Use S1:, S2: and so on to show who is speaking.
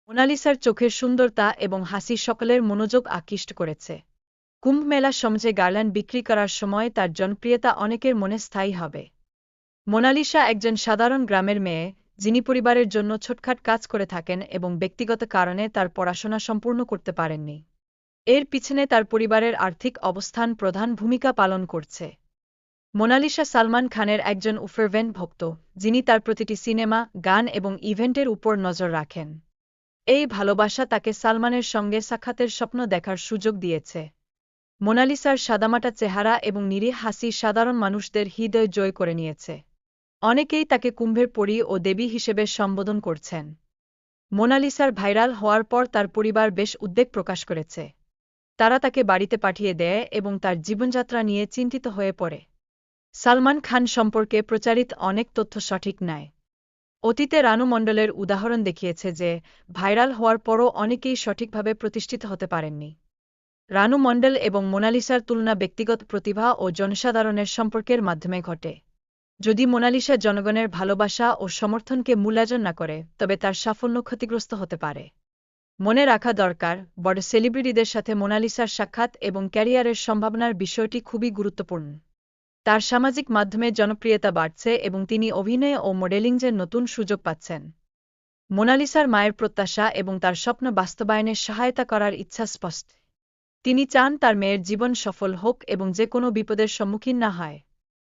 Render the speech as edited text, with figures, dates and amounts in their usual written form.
S1: মোনালিসার চোখের সুন্দরতা এবং হাসি সকলের মনোযোগ আকৃষ্ট করেছে। কুম্ভ মেলা সমাজে গার্ল্যান্ড বিক্রি করার সময় তার জনপ্রিয়তা অনেকের মনে স্থায়ী হবে। মোনালিসা একজন সাধারণ গ্রামের মেয়ে, যিনি পরিবারের জন্য ছোটখাট কাজ করে থাকেন এবং ব্যক্তিগত কারণে তার পড়াশোনা সম্পূর্ণ করতে পারেননি। এর পিছনে তার পরিবারের আর্থিক অবস্থান প্রধান ভূমিকা পালন করছে। মোনালিসা সালমান খানের একজন উফারভেন্ট ভক্ত, যিনি তার প্রতিটি সিনেমা, গান এবং ইভেন্টের উপর নজর রাখেন। এই ভালোবাসা তাকে সালমানের সঙ্গে সাক্ষাতের স্বপ্ন দেখার সুযোগ দিয়েছে। মোনালিসার সাদামাটা চেহারা এবং নিরীহ হাসি সাধারণ মানুষদের হৃদয় জয় করে নিয়েছে। অনেকেই তাকে কুম্ভের পরী ও দেবী হিসেবে সম্বোধন করছেন। মোনালিসার ভাইরাল হওয়ার পর তার পরিবার বেশ উদ্বেগ প্রকাশ করেছে। তারা তাকে বাড়িতে পাঠিয়ে দেয় এবং তার জীবনযাত্রা নিয়ে চিন্তিত হয়ে পড়ে। সালমান খান সম্পর্কে প্রচারিত অনেক তথ্য সঠিক নয়। অতীতে রানু মণ্ডলের উদাহরণ দেখিয়েছে যে, ভাইরাল হওয়ার পরও অনেকেই সঠিকভাবে প্রতিষ্ঠিত হতে পারেননি। রানু মণ্ডল এবং মোনালিসার তুলনা ব্যক্তিগত প্রতিভা ও জনসাধারণের সম্পর্কের মাধ্যমে ঘটে। যদি মোনালিসা জনগণের ভালোবাসা ও সমর্থনকে মূল্যায়ন না করে, তবে তার সাফল্য ক্ষতিগ্রস্ত হতে পারে। মনে রাখা দরকার, বড় সেলিব্রিটিদের সাথে মোনালিসার সাক্ষাৎ এবং ক্যারিয়ারের সম্ভাবনার বিষয়টি খুবই গুরুত্বপূর্ণ। তার সামাজিক মাধ্যমে জনপ্রিয়তা বাড়ছে এবং তিনি অভিনয় ও মডেলিংয়ের নতুন সুযোগ পাচ্ছেন। মোনালিসার মায়ের প্রত্যাশা এবং তার স্বপ্ন বাস্তবায়নে সহায়তা করার ইচ্ছা স্পষ্ট। তিনি চান তার মেয়ের জীবন সফল হোক এবং যে কোনো বিপদের সম্মুখীন না হয়।